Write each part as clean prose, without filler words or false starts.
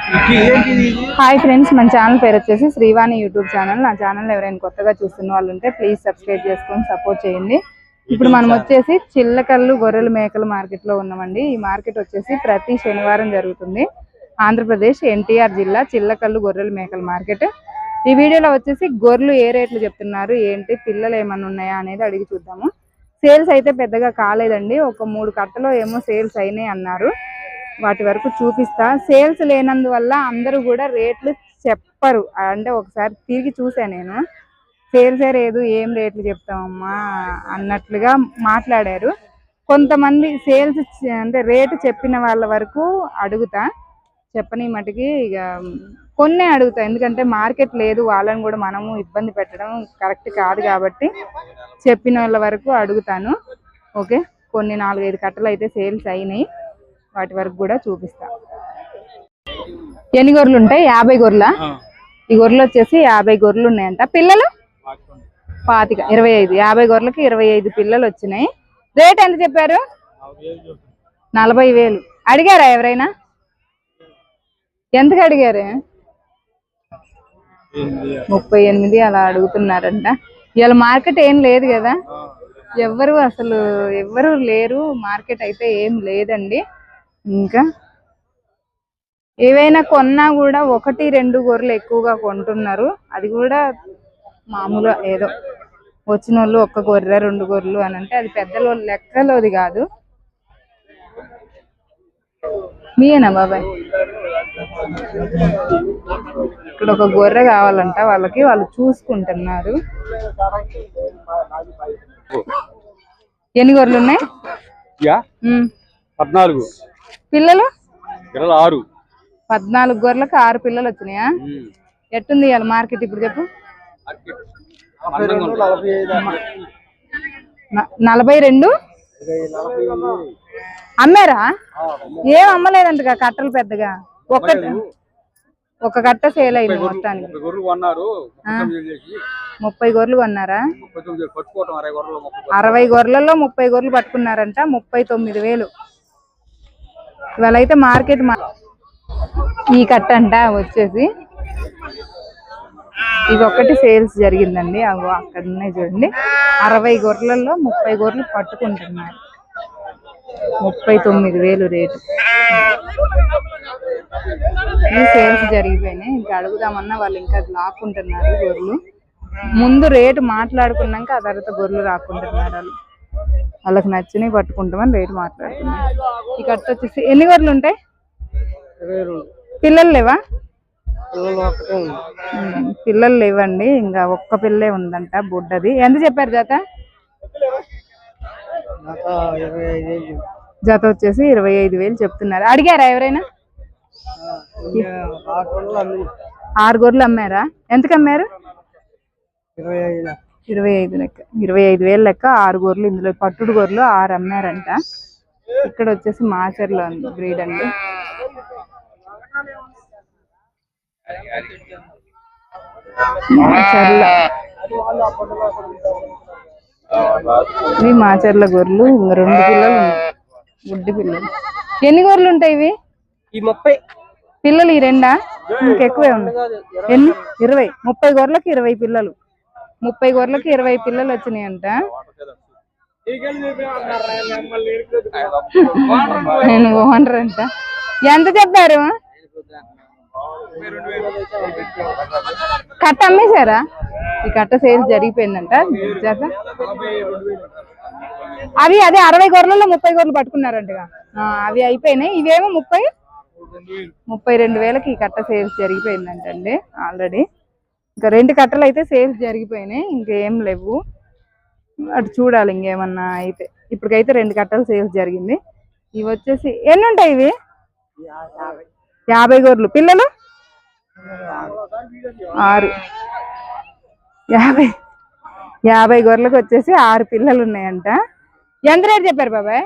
Hi friends, మన channel పేరు వచ్చేసి శ్రీవాణి యూట్యూబ్ ఛానల్. నా ఛానల్ ఎవరైనా కొత్తగా చూస్తున్న వాళ్ళు ఉంటే ప్లీజ్ సబ్స్క్రైబ్ చేసుకొని సపోర్ట్ చేయండి. ఇప్పుడు మనం వచ్చేసి చిల్లకల్లు గొర్రెల మేకల మార్కెట్ లో ఉన్నామండి. ఈ మార్కెట్ వచ్చేసి ప్రతి శనివారం జరుగుతుంది. ఆంధ్రప్రదేశ్ ఎన్టీఆర్ జిల్లా చిల్లకల్లు గొర్రెల మేకల మార్కెట్. ఈ వీడియోలో వచ్చేసి గొర్రెలు ఏ రేట్లు చెప్తున్నారు, ఏంటి, పిల్లలు ఏమన్నా ఉన్నాయా అనేది అడిగి చూద్దాము. సేల్స్ అయితే పెద్దగా కాలేదండి, ఒక 3 కట్టలో ఏమో సేల్స్ అయినాయి అన్నారు. వాటి వరకు చూపిస్తా. సేల్స్ లేనందువల్ల అందరూ కూడా రేట్లు చెప్పరు. అంటే ఒకసారి తిరిగి చూసా నేను, సేల్సే లేదు, ఏం రేట్లు చెప్తామమ్మా అన్నట్లుగా మాట్లాడారు. కొంతమంది సేల్స్ అంటే రేటు చెప్పిన వాళ్ళ వరకు అడుగుతా, చెప్పని మటుకి ఇక కొన్నే అడుగుతా. ఎందుకంటే మార్కెట్ లేదు, వాళ్ళని కూడా మనము ఇబ్బంది పెట్టడం కరెక్ట్ కాదు కాబట్టి చెప్పిన వాళ్ళ వరకు అడుగుతాను. ఓకే, కొన్ని 4-5 కట్టలు అయితే సేల్స్ అయినాయి, వాటి వరకు కూడా చూపిస్తా. ఎన్ని గొర్రెలు ఉంటాయి? 50 గొర్రెల. ఈ గొర్రెలు వచ్చేసి 50 గొర్రెలు ఉన్నాయంట. పిల్లలు 25, 25. 50 గొర్రెలకి 25 పిల్లలు వచ్చినాయి. రేట్ ఎంత చెప్పారు? 40,000. అడిగారా ఎవరైనా? ఎంతకు అడిగారు? 38 అలా అడుగుతున్నారంట. ఇవాళ మార్కెట్ ఏం లేదు కదా, ఎవ్వరు లేరు. మార్కెట్ అయితే ఏం లేదండి. ఇంకా ఏవైనా కొన్నా కూడా 1-2 గొర్రెలు ఎక్కువగా కొంటున్నారు. అది కూడా మామూలుగా ఏదో వచ్చిన వాళ్ళు 1 గొర్రె 2 గొర్రెలు అని అంటే అది పెద్దల లెక్కలోది కాదు. మీయేనా బాబాయ్? ఇక్కడ ఒక గొర్రె కావాలంట వాళ్ళకి, వాళ్ళు చూసుకుంటున్నారు. ఎన్ని గొర్రెలు ఉన్నాయి? 14. పిల్లలు 6. 14 గొర్రెలకు 6 పిల్లలు వచ్చినాయా? ఎట్టుంది ఇవాళ మార్కెట్ ఇప్పుడు చెప్పు? 42 అమ్మారా? ఏం అమ్మలేదంటగా కట్టలు పెద్దగా. ఒక కట్ట సేల్ అయింది మొత్తానికి. 30 గొర్రెలు కొన్నారా? 60 గొర్రెలలో 30 గొర్రెలు పట్టుకున్నారంట. 39,000. ఇవాళ అయితే మార్కెట్ ఈ కట్ట అంట వచ్చేసి ఇది ఒక్కటి సేల్స్ జరిగిందండి. అవి అక్కడ ఉన్నాయి చూడండి. 60 గొర్రెలలో 30 గొర్రెలు పట్టుకుంటున్నారు. 39,000 రేటు. ఈ సేల్స్ జరిగిపోయినాయి. ఇంకా అడుగుదామన్నా వాళ్ళు ఇంకా లాక్కుంటున్నారు గొర్రెలు. ముందు రేటు మాట్లాడుకున్నాక ఆ తర్వాత గొర్రెలు రాకుంటున్నారు. వాళ్ళకి నచ్చినవి పట్టుకుంటామని రేటు మాట్లాడుతున్నారు. ఈ కట్ట వచ్చేసి ఎన్ని గొర్రెలు ఉంటాయి? పిల్లలు లేవా? పిల్లలు లేవండి, ఇంకా ఒక్క పిల్లే ఉందంట, బుడ్డది. ఎంత చెప్పారు జత? జత వచ్చేసి 25,000 చెప్తున్నారు. అడిగారా ఎవరైనా? 6 గొర్రెలు అమ్మారా? ఎంతకు అమ్మారు? 25 లెక్క. 25,000 లెక్క 6 గొర్రెలు. ఇందులో పట్టుడు గొర్రెలు 6 అమ్మారంట. ఇక్కడ వచ్చేసి మాచర్ల బ్రీడ్ అండి. ఇవి మాచర్ల గొర్రెలు. 2 పిల్లలు ఉన్నాయి, గుడ్డి పిల్లలు. ఎన్ని గొర్రెలు ఉంటాయి ఇవి? 30 పిల్లలు. ఈ 2 ఇంకెక్కువే ఉన్నాయి. ఎన్ని? 20. 30 గొర్రెలకి 20 పిల్లలు. 30 గొర్రెలకి 20 పిల్లలు వచ్చినాయి అంట. నేను ఓనర్ అంట. ఎంత చెప్పారు? కట్ట అమ్మేశారా? ఈ కట్ట సేల్స్ జరిగిపోయిందంట. అవి అదే 60 గొర్రెలలో 30 గొర్రెలు పట్టుకున్నారంటగా, అవి అయిపోయినాయి. ఇవేమో 32,000కి ఈ కట్ట సేల్స్ జరిగిపోయిందంటండి ఆల్రెడీ. ఇంకా 2 కట్టలు అయితే సేల్స్ జరిగిపోయినాయి, ఇంకేం లేవు. అటు చూడాలి ఇంకేమన్నా అయితే. ఇప్పటికైతే 2 కట్టలు సేల్స్ జరిగింది. ఇవి వచ్చేసి ఎన్ని ఉంటాయి ఇవి? 50 గొర్రెలు. పిల్లలు 6. 50 గొర్రెలకు వచ్చేసి 6 పిల్లలు ఉన్నాయంట. ఎంత రేటు చెప్పారు బాబాయ్?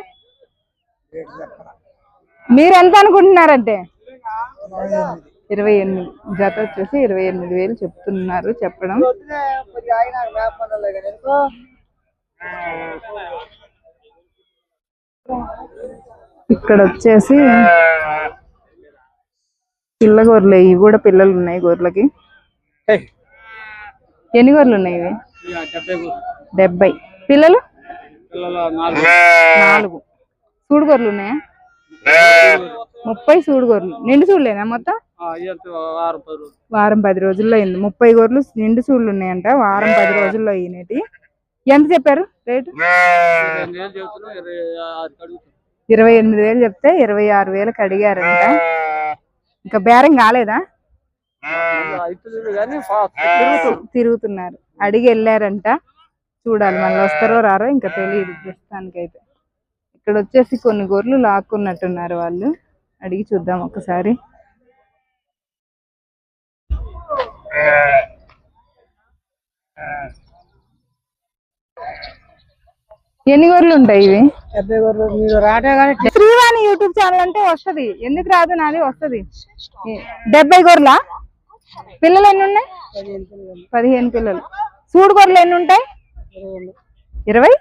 మీరు ఎంత అనుకుంటున్నారంటే? 28. జత వచ్చేసి 28,000 చెప్తున్నారు. చెప్పడం ఇక్కడ వచ్చేసి పిల్ల గొర్రెలు ఇవి కూడా పిల్లలు ఉన్నాయి గొర్రెలకి. ఎన్ని గొర్రెలు ఉన్నాయి ఇవి? 70. పిల్లలు 4. సూడు గొర్రెలు ఉన్నాయా? 30 సూడు గొర్రెలు. నిండు సూడులేనా మొత్తం? వారం 10 రోజుల్లో అయింది. 30 గొర్రెలు నిండు సూళ్ళు ఉన్నాయంట. వారం 10 రోజుల్లో అయినటి. ఎంత చెప్పారు రేటు? 28,000 చెప్తే 26,000కి అడిగారంట. ఇంకా బేరం కాలేదా? తిరుగుతున్నారు. అడిగి వెళ్ళారంట. చూడాలి మళ్ళీ వస్తారో రారో ఇంకా తెలియదు ప్రస్తుతానికైతే. ఇక్కడ వచ్చేసి కొన్ని గొర్రెలు లాక్కున్నట్టున్నారు వాళ్ళు. అడిగి చూద్దాం ఒకసారి. ఎన్ని గొర్రెలు ఉంటాయి ఇవి? 70 గొర్రెలు. శ్రీవాణి యూట్యూబ్ ఛానల్ అంటే వస్తది. ఎందుకు రాదు? నాది వస్తది. 70 గొర్రెలా? పిల్లలు ఎన్ని ఉన్నాయి? 15 పిల్లలు. సూడు గొర్రెలు ఎన్ని ఉంటాయి? 20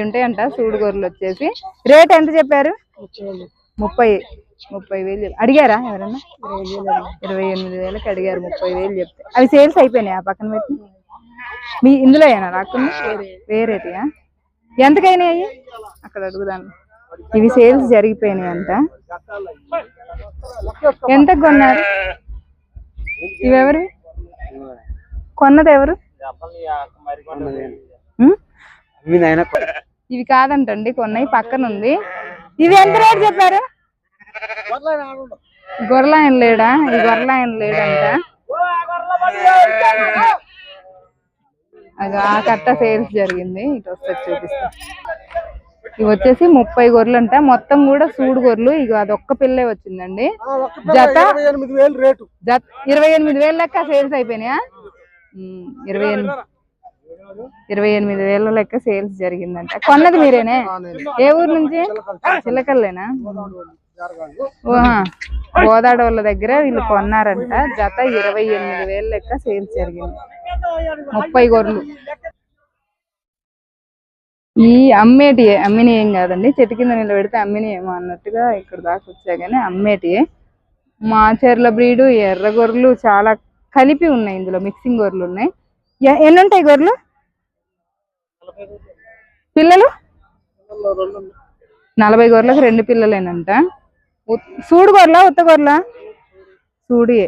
ఉంటాయంట సూడు గొర్రెలు వచ్చేసి. రేట్ ఎంత చెప్పారు? 30,000 అడిగారా ఎవరన్నా? 28,000కి అడిగారు. 30,000 చెప్తే అవి సేల్స్ అయిపోయినాయి. ఆ పక్కన పెట్టి మీ ఇందులో ఏనా రాకుండా వేరేటియా? ఎంతకైనాయి అక్కడ అడుగుదాం. ఇవి సేల్స్ జరిగిపోయినాయి అంట. ఎంతకు కొన్నారు? ఇవెవరు కొన్నది? ఎవరు? ఇవి కాదంటండి కొన్నాయి. పక్కన ఉంది. ఇవి ఎంత రేటు చెప్పారు? గొర్రెలాయన లేడా? ఈ గొర్రెలాయన లేడంట. అది ఆ కట్ట సేల్స్ జరిగింది. ఇటు వస్తే చూపిస్తా. ఇవి వచ్చేసి 30 గొర్రెలు అంట. మొత్తం కూడా సూడు గొర్రెలు. ఇక అదొక్క పిల్లే వచ్చిందండి. జత 28,000 లెక్క సేల్స్ అయిపోయినాయా? 28,000 లెక్క సేల్స్ జరిగిందంట. కొన్నది మీరేనే? ఏ ఊరు నుంచి? చిల్లకల్లేనా? గోదాడ వాళ్ళ దగ్గర వీళ్ళు కొన్నారంట. జత 28,000 లెక్క సేల్స్ జరిగింది. 30 గొర్రెలు. ఈ అమ్మిని ఏం కాదండి. చెట్టు కింద నిలబెడితే అమ్మిని ఏమో అన్నట్టుగా ఇక్కడ దాకా వచ్చా కానీ అమ్మేటియే. మాచర్ల బ్రీడు, ఎర్ర గొర్రెలు చాలా కలిపి ఉన్నాయి. ఇందులో మిక్సింగ్ గొర్రెలు ఉన్నాయి. ఎన్ని ఉంటాయి గొర్రెలు? పిల్లలు 40 గొర్రెలకు 2 పిల్లలేనంట. సూడు గొర్రెలా ఉత్త గొర్రెలా? సూడియే.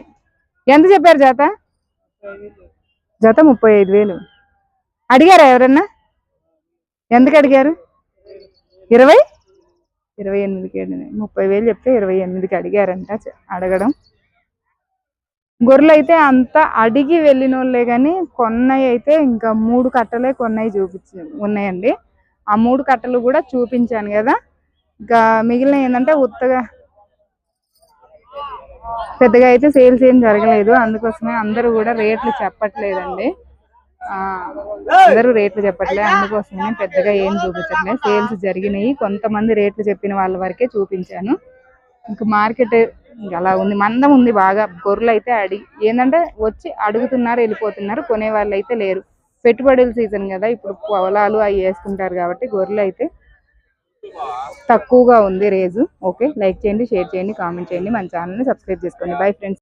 ఎంత చెప్పారు జత? జత 35,000. అడిగారా ఎవరన్నా? ఎందుకు అడిగారు? 28,000కి 30,000 చెప్తే 28,000కి అడిగారంట. అడగడం గొర్రెలు అయితే అంత అడిగి వెళ్ళిన వాళ్ళే కానీ కొన్నాయి అయితే ఇంకా 3 కట్టలే కొన్నాయి ఉన్నాయండి. ఆ 3 కట్టలు కూడా చూపించాను కదా. ఇంకా మిగిలిన ఏంటంటే ఉత్తగా పెద్దగా అయితే సేల్స్ ఏం జరగలేదు. అందుకోసమే అందరూ కూడా రేట్లు చెప్పట్లేదండి. అందరూ రేట్లు చెప్పట్లేదు. అందుకోసమే పెద్దగా ఏం చూపించట్లేదు. సేల్స్ జరిగినాయి. కొంతమంది రేట్లు చెప్పిన వాళ్ళ వరకే చూపించాను. ఇంకా మార్కెట్ అలా ఉంది. మందం ఉంది బాగా. గొర్రెలు అయితే ఏంటంటే వచ్చి అడుగుతున్నారు, వెళ్ళిపోతున్నారు. కొనే వాళ్ళు అయితే లేరు. పెట్టుబడుల సీజన్ కదా ఇప్పుడు. పొలాలు అవి వేసుకుంటారు కాబట్టి గొర్రెలు అయితే తక్కువగా ఉంది రేజు. ఓకే, లైక్ చేయండి, షేర్ చేయండి, కామెంట్ చేయండి, మన ఛానల్ని సబ్స్క్రైబ్ చేసుకోండి. Bye friends.